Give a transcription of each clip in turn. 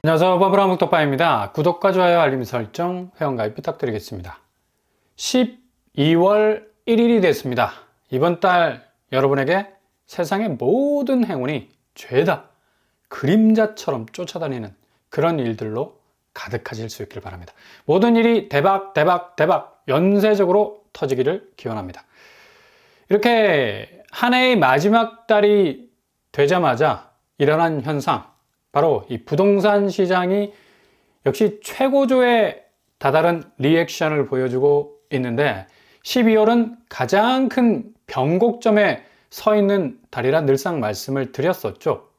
안녕하세요. 버블한국토파입니다. 구독과 좋아요, 알림 설정, 회원가입 부탁드리겠습니다. 12월 1일이 됐습니다. 이번 달 여러분에게 세상의 모든 행운이 죄다 그림자처럼 쫓아다니는 그런 일들로 가득하실 수 있길 바랍니다. 모든 일이 대박 연쇄적으로 터지기를 기원합니다. 이렇게 한 해의 마지막 달이 되자마자 일어난 현상, 바로 이 부동산 시장이 역시 최고조의 다다른 리액션을 보여주고 있는데 12월은 가장 큰 변곡점에 서 있는 달이라 늘상 말씀을 드렸었죠.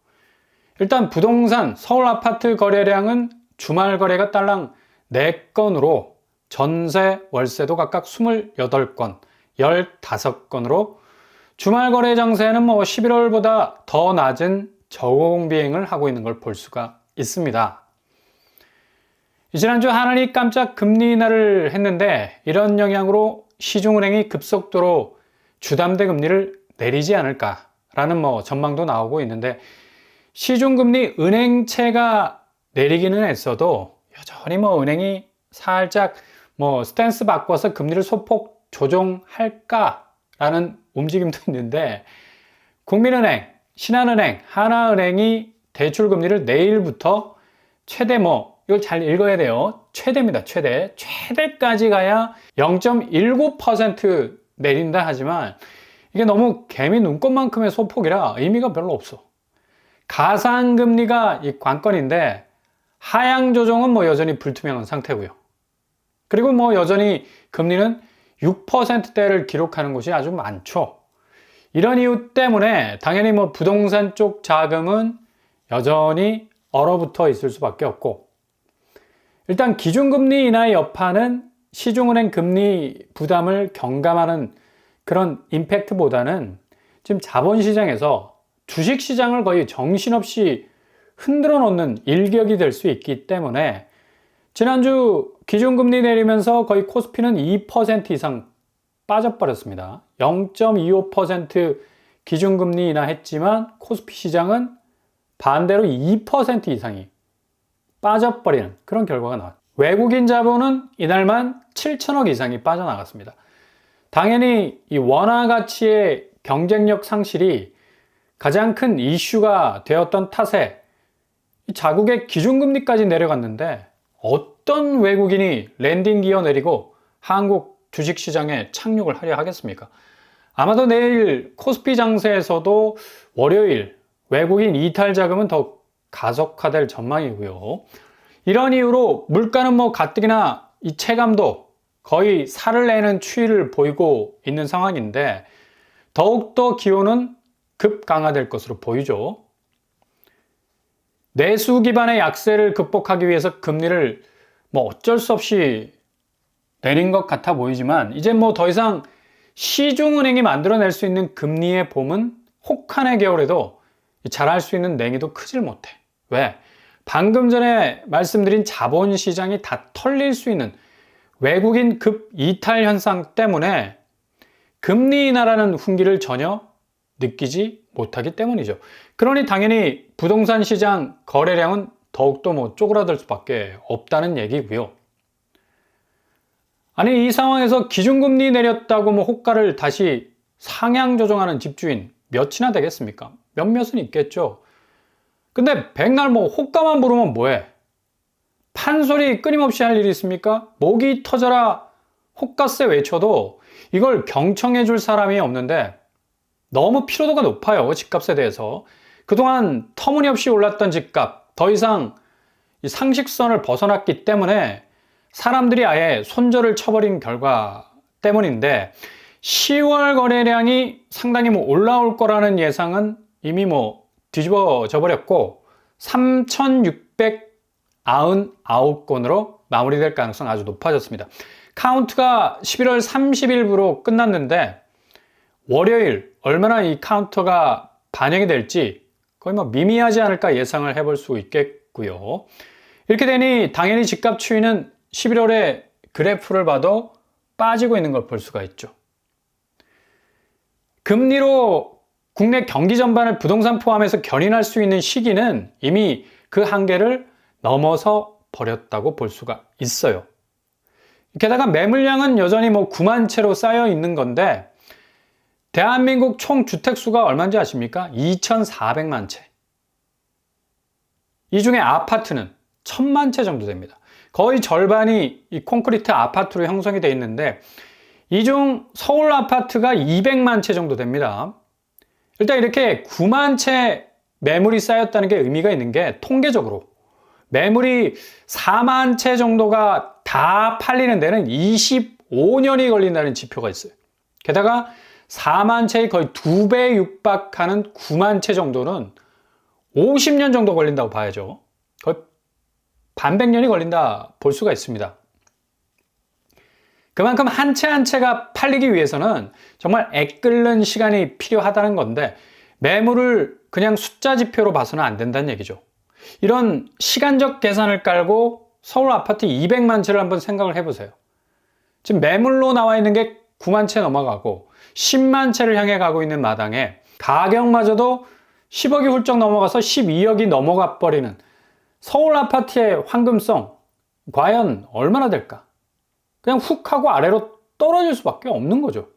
일단 부동산 서울 아파트 거래량은 주말 거래가 딸랑 4건으로 전세, 월세도 각각 28건, 15건으로 주말 거래 장세는 11월보다 더 낮은 저공 비행을 하고 있는 걸 볼 수가 있습니다. 지난주 하늘이 깜짝 금리 인하를 했는데 이런 영향으로 시중은행이 급속도로 주담대 금리를 내리지 않을까라는 전망도 나오고 있는데 시중금리 은행채가 내리기는 했어도 여전히 은행이 살짝 스탠스 바꿔서 금리를 소폭 조정할까라는 움직임도 있는데 국민은행, 신한은행, 하나은행이 대출금리를 내일부터 최대 이걸 잘 읽어야 돼요. 최대입니다. 최대까지 가야 0.19% 내린다 하지만 이게 너무 개미 눈곱만큼의 소폭이라 의미가 별로 없어. 가상금리가 이 관건인데 하향 조정은 여전히 불투명한 상태고요. 그리고 여전히 금리는 6%대를 기록하는 곳이 아주 많죠. 이런 이유 때문에 당연히 부동산 쪽 자금은 여전히 얼어붙어 있을 수밖에 없고, 일단 기준금리 인하의 여파는 시중은행 금리 부담을 경감하는 그런 임팩트보다는 지금 자본시장에서 주식시장을 거의 정신없이 흔들어 놓는 일격이 될 수 있기 때문에 지난주 기준금리 내리면서 거의 코스피는 2% 이상 빠져버렸습니다. 0.25% 기준금리 인하했지만 코스피 시장은 반대로 2% 이상이 빠져버리는 그런 결과가 나왔습니다. 외국인 자본은 이날만 7천억 이상이 빠져나갔습니다. 당연히 이 원화 가치의 경쟁력 상실이 가장 큰 이슈가 되었던 탓에 자국의 기준금리까지 내려갔는데 어떤 외국인이 랜딩 기어 내리고 한국 주식시장에 착륙을 하려 하겠습니까? 아마도 내일 코스피 장세에서도 월요일 외국인 이탈 자금은 더 가속화될 전망이고요. 이런 이유로 물가는 가뜩이나 이 체감도 거의 살을 내는 추이를 보이고 있는 상황인데 더욱더 기온은 급강화될 것으로 보이죠. 내수 기반의 약세를 극복하기 위해서 금리를 어쩔 수 없이 내린 것 같아 보이지만 이제 더 이상 시중은행이 만들어낼 수 있는 금리의 봄은 혹한의 겨울에도 잘할 수 있는 냉이도 크질 못해. 왜? 방금 전에 말씀드린 자본시장이 다 털릴 수 있는 외국인 급 이탈 현상 때문에 금리 인하라는 훈기를 전혀 느끼지 못하기 때문이죠. 그러니 당연히 부동산 시장 거래량은 더욱더 쪼그라들 수밖에 없다는 얘기고요. 아니 이 상황에서 기준금리 내렸다고 호가를 다시 상향 조정하는 집주인 몇이나 되겠습니까? 몇몇은 있겠죠. 근데 백날 호가만 부르면 뭐해? 판소리 끊임없이 할 일이 있습니까? 목이 터져라 호가세 외쳐도 이걸 경청해 줄 사람이 없는데 너무 피로도가 높아요. 집값에 대해서. 그동안 터무니없이 올랐던 집값 더 이상 이 상식선을 벗어났기 때문에 사람들이 아예 손절을 쳐버린 결과 때문인데 10월 거래량이 상당히 올라올 거라는 예상은 이미 뒤집어져 버렸고 3,699건으로 마무리될 가능성 아주 높아졌습니다. 카운트가 11월 30일부로 끝났는데 월요일 얼마나 이 카운터가 반영이 될지 거의 미미하지 않을까 예상을 해볼 수 있겠고요. 이렇게 되니 당연히 집값 추이는 11월에 그래프를 봐도 빠지고 있는 걸 볼 수가 있죠. 금리로 국내 경기 전반을 부동산 포함해서 견인할 수 있는 시기는 이미 그 한계를 넘어서 버렸다고 볼 수가 있어요. 게다가 매물량은 여전히 9만 채로 쌓여 있는 건데 대한민국 총 주택수가 얼마인지 아십니까? 2,400만 채. 이 중에 아파트는 1,000만 채 정도 됩니다. 거의 절반이 이 콘크리트 아파트로 형성이 되어 있는데 이 중 서울 아파트가 200만 채 정도 됩니다. 일단 이렇게 9만 채 매물이 쌓였다는 게 의미가 있는 게 통계적으로 매물이 4만 채 정도가 다 팔리는 데는 25년이 걸린다는 지표가 있어요. 게다가 4만 채의 거의 2배 육박하는 9만 채 정도는 50년 정도 걸린다고 봐야죠. 거의 반백년이 걸린다 볼 수가 있습니다. 그만큼 한 채 한 채가 팔리기 위해서는 정말 애끓는 시간이 필요하다는 건데 매물을 그냥 숫자 지표로 봐서는 안 된다는 얘기죠. 이런 시간적 계산을 깔고 서울 아파트 200만 채를 한번 생각을 해보세요. 지금 매물로 나와 있는 게 9만 채 넘어가고 10만 채를 향해 가고 있는 마당에 가격마저도 10억이 훌쩍 넘어가서 12억이 넘어가 버리는 서울 아파트의 황금성 과연 얼마나 될까? 그냥 훅 하고 아래로 떨어질 수밖에 없는 거죠.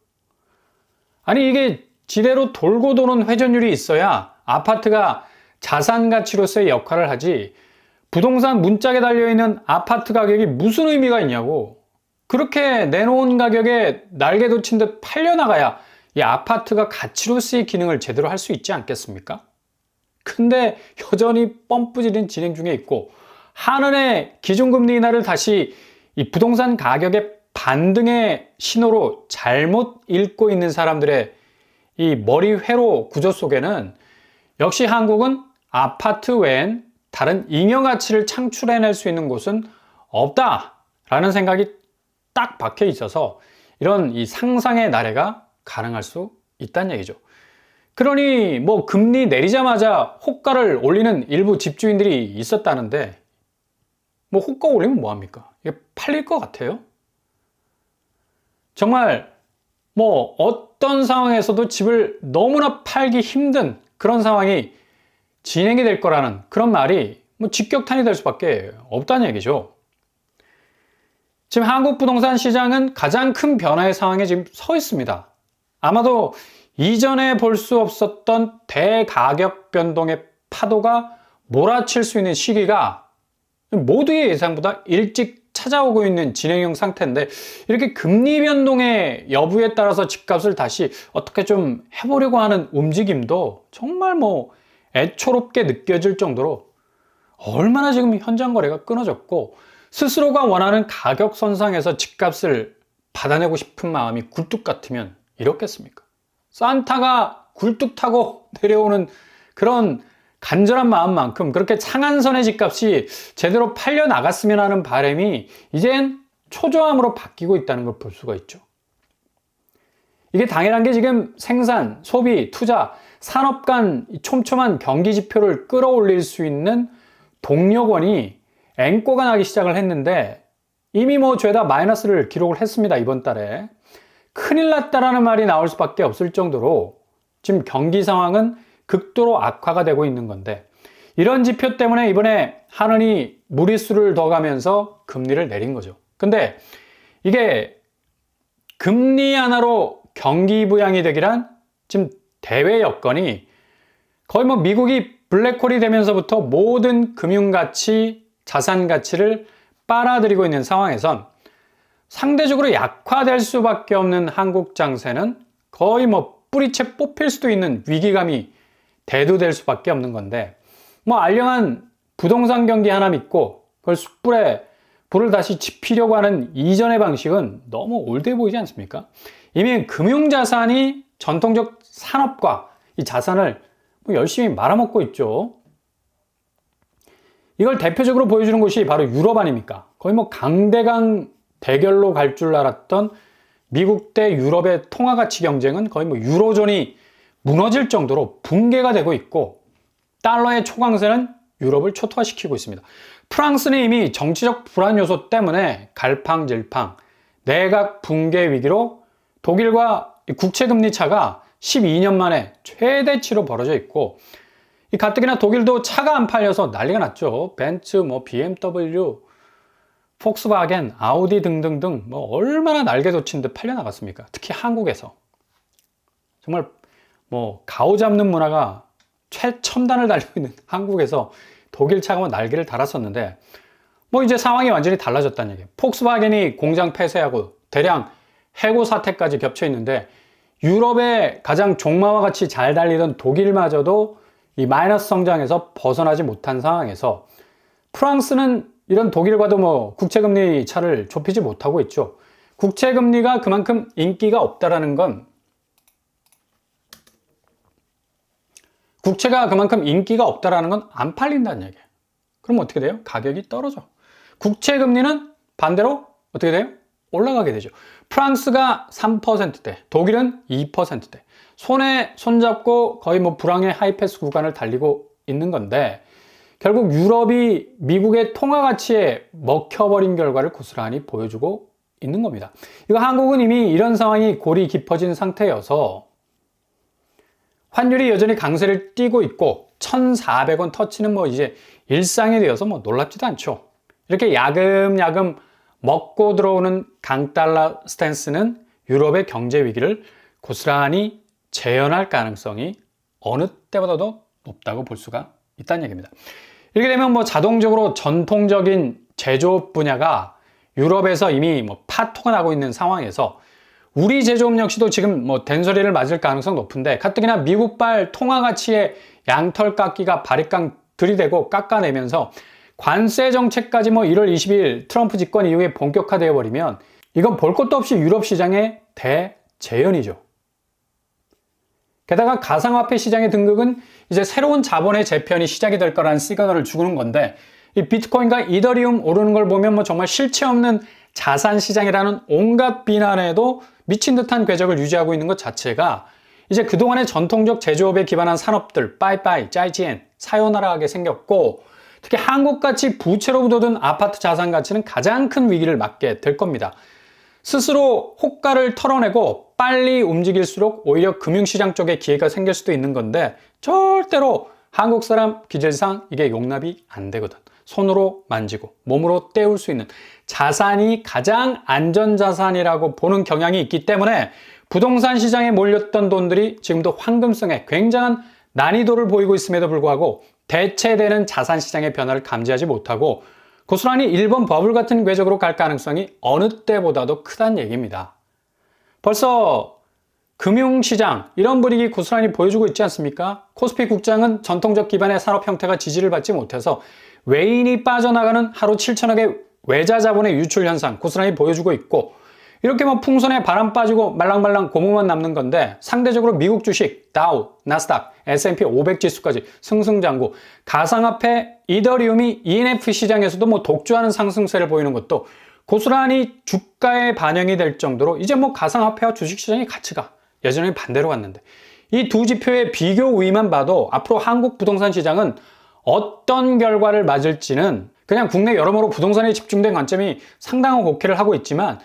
아니 이게 지대로 돌고 도는 회전율이 있어야 아파트가 자산 가치로서의 역할을 하지 부동산 문짝에 달려있는 아파트 가격이 무슨 의미가 있냐고. 그렇게 내놓은 가격에 날개 돋친 듯 팔려나가야 이 아파트가 가치로서의 기능을 제대로 할 수 있지 않겠습니까? 근데 여전히 펌프질은 진행 중에 있고 한은의 기준금리 인하를 다시 이 부동산 가격의 반등의 신호로 잘못 읽고 있는 사람들의 이 머리 회로 구조 속에는 역시 한국은 아파트 외엔 다른 잉여 가치를 창출해낼 수 있는 곳은 없다라는 생각이 딱 박혀 있어서 이런 이 상상의 나래가 가능할 수 있다는 얘기죠. 그러니 금리 내리자마자 호가를 올리는 일부 집주인들이 있었다는데 호가 올리면 뭐합니까? 이게 팔릴 것 같아요? 정말 어떤 상황에서도 집을 너무나 팔기 힘든 그런 상황이 진행이 될 거라는 그런 말이 직격탄이 될 수밖에 없다는 얘기죠. 지금 한국 부동산 시장은 가장 큰 변화의 상황에 지금 서 있습니다. 아마도 이전에 볼 수 없었던 대가격 변동의 파도가 몰아칠 수 있는 시기가 모두의 예상보다 일찍 찾아오고 있는 진행형 상태인데 이렇게 금리 변동의 여부에 따라서 집값을 다시 어떻게 좀 해보려고 하는 움직임도 정말 애초롭게 느껴질 정도로 얼마나 지금 현장 거래가 끊어졌고 스스로가 원하는 가격 선상에서 집값을 받아내고 싶은 마음이 굴뚝 같으면 이렇겠습니까? 산타가 굴뚝 타고 내려오는 그런 간절한 마음만큼 그렇게 상한선의 집값이 제대로 팔려 나갔으면 하는 바람이 이젠 초조함으로 바뀌고 있다는 걸 볼 수가 있죠. 이게 당연한 게 지금 생산, 소비, 투자, 산업 간 촘촘한 경기 지표를 끌어올릴 수 있는 동력원이 앵꼬가 나기 시작을 했는데 이미 죄다 마이너스를 기록을 했습니다. 이번 달에. 큰일 났다라는 말이 나올 수밖에 없을 정도로 지금 경기 상황은 극도로 악화가 되고 있는 건데 이런 지표 때문에 이번에 한은이 무리수를 더 가면서 금리를 내린 거죠. 근데 이게 금리 하나로 경기 부양이 되기란 지금 대외 여건이 거의 미국이 블랙홀이 되면서부터 모든 금융가치, 자산가치를 빨아들이고 있는 상황에선 상대적으로 약화될 수밖에 없는 한국 장세는 거의 뿌리채 뽑힐 수도 있는 위기감이 대두될 수밖에 없는 건데 알량한 부동산 경기 하나 믿고 그걸 숯불에 불을 다시 지피려고 하는 이전의 방식은 너무 올드해 보이지 않습니까? 이미 금융자산이 전통적 산업과 이 자산을 열심히 말아먹고 있죠. 이걸 대표적으로 보여주는 곳이 바로 유럽 아닙니까? 거의 강대강 대결로 갈 줄 알았던 미국 대 유럽의 통화가치 경쟁은 거의 유로존이 무너질 정도로 붕괴가 되고 있고 달러의 초강세는 유럽을 초토화시키고 있습니다. 프랑스는 이미 정치적 불안 요소 때문에 갈팡질팡 내각 붕괴 위기로 독일과 국채금리 차가 12년 만에 최대치로 벌어져 있고 이 가뜩이나 독일도 차가 안 팔려서 난리가 났죠. 벤츠, BMW, 폭스바겐, 아우디 등등등 얼마나 날개돋친 듯 팔려나갔습니까? 특히 한국에서. 정말 가오 잡는 문화가 최첨단을 달리고 있는 한국에서 독일 차가 날개를 달았었는데 이제 상황이 완전히 달라졌다는 얘기예요. 폭스바겐이 공장 폐쇄하고 대량 해고 사태까지 겹쳐 있는데 유럽의 가장 종마와 같이 잘 달리던 독일마저도 이 마이너스 성장에서 벗어나지 못한 상황에서 프랑스는 이런 독일과도 국채금리 차를 좁히지 못하고 있죠. 국채금리가 그만큼 인기가 없다라는 건 국채가 그만큼 인기가 없다라는 건 안 팔린다는 얘기예요. 그럼 어떻게 돼요? 가격이 떨어져. 국채금리는 반대로 어떻게 돼요? 올라가게 되죠. 프랑스가 3%대, 독일은 2%대. 손에 손잡고 거의 불황의 하이패스 구간을 달리고 있는 건데 결국 유럽이 미국의 통화 가치에 먹혀버린 결과를 고스란히 보여주고 있는 겁니다. 이거 한국은 이미 이런 상황이 골이 깊어진 상태여서 환율이 여전히 강세를 띠고 있고 1,400원 터치는 이제 일상이 되어서 놀랍지도 않죠. 이렇게 야금야금 먹고 들어오는 강달러 스탠스는 유럽의 경제 위기를 고스란히 재현할 가능성이 어느 때보다도 높다고 볼 수가 있다는 얘기입니다. 이렇게 되면 자동적으로 전통적인 제조업 분야가 유럽에서 이미 파토가 나고 있는 상황에서 우리 제조업 역시도 지금 된소리를 맞을 가능성 높은데 가뜩이나 미국발 통화 가치의 양털 깎기가 바리깡 들이대고 깎아내면서 관세 정책까지 1월 20일 트럼프 집권 이후에 본격화되어 버리면 이건 볼 것도 없이 유럽 시장의 대재현이죠. 게다가 가상화폐 시장의 등극은 이제 새로운 자본의 재편이 시작이 될 거라는 시그널을 주는 건데 이 비트코인과 이더리움 오르는 걸 보면 정말 실체 없는 자산 시장이라는 온갖 비난에도 미친 듯한 궤적을 유지하고 있는 것 자체가 이제 그동안의 전통적 제조업에 기반한 산업들 빠이빠이, 짜이지엔, 사요나라하게 생겼고 특히 한국같이 부채로 묻어둔 아파트 자산 가치는 가장 큰 위기를 맞게 될 겁니다. 스스로 호가를 털어내고 빨리 움직일수록 오히려 금융시장 쪽에 기회가 생길 수도 있는 건데 절대로 한국 사람 기질상 이게 용납이 안 되거든. 손으로 만지고 몸으로 때울 수 있는 자산이 가장 안전자산이라고 보는 경향이 있기 때문에 부동산 시장에 몰렸던 돈들이 지금도 황금성에 굉장한 난이도를 보이고 있음에도 불구하고 대체되는 자산 시장의 변화를 감지하지 못하고 고스란히 일본 버블 같은 궤적으로 갈 가능성이 어느 때보다도 크다는 얘기입니다. 벌써 금융시장 이런 분위기 고스란히 보여주고 있지 않습니까? 코스피 국장은 전통적 기반의 산업 형태가 지지를 받지 못해서 외인이 빠져나가는 하루 7천억의 외자 자본의 유출 현상 고스란히 보여주고 있고 이렇게 풍선에 바람 빠지고 말랑말랑 고무만 남는 건데 상대적으로 미국 주식, 다우, 나스닥, S&P 500 지수까지 승승장구 가상화폐, 이더리움이 ETF 시장에서도 독주하는 상승세를 보이는 것도 고스란히 주가에 반영이 될 정도로 이제 가상화폐와 주식시장의 가치가 예전에 반대로 갔는데 이 두 지표의 비교 우위만 봐도 앞으로 한국 부동산 시장은 어떤 결과를 맞을지는 그냥 국내 여러모로 부동산에 집중된 관점이 상당한 곡해를 하고 있지만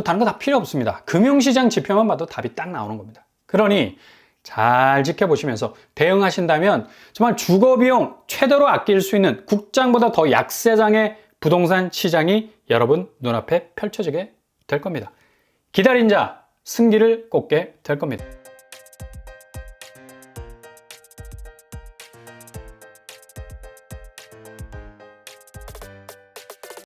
다른 거 다 필요 없습니다. 금융시장 지표만 봐도 답이 딱 나오는 겁니다. 그러니 잘 지켜보시면서 대응하신다면 정말 주거비용 최대로 아낄 수 있는 국장보다 더 약세장의 부동산 시장이 여러분 눈앞에 펼쳐지게 될 겁니다. 기다린 자 승기를 꽂게 될 겁니다.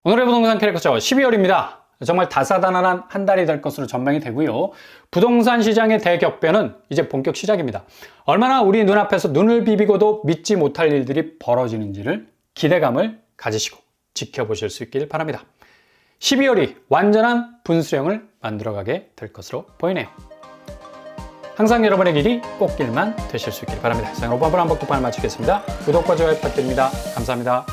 오늘의 부동산 캐릭터 12월입니다. 정말 다사다난한 한 달이 될 것으로 전망이 되고요. 부동산 시장의 대격변은 이제 본격 시작입니다. 얼마나 우리 눈앞에서 눈을 비비고도 믿지 못할 일들이 벌어지는지를 기대감을 가지시고 지켜보실 수 있길 바랍니다. 12월이 완전한 분수령을 만들어가게 될 것으로 보이네요. 항상 여러분의 길이 꽃길만 되실 수 있길 바랍니다. 이상 로브한번 한복독판을 마치겠습니다. 구독과 좋아요 부탁드립니다. 감사합니다.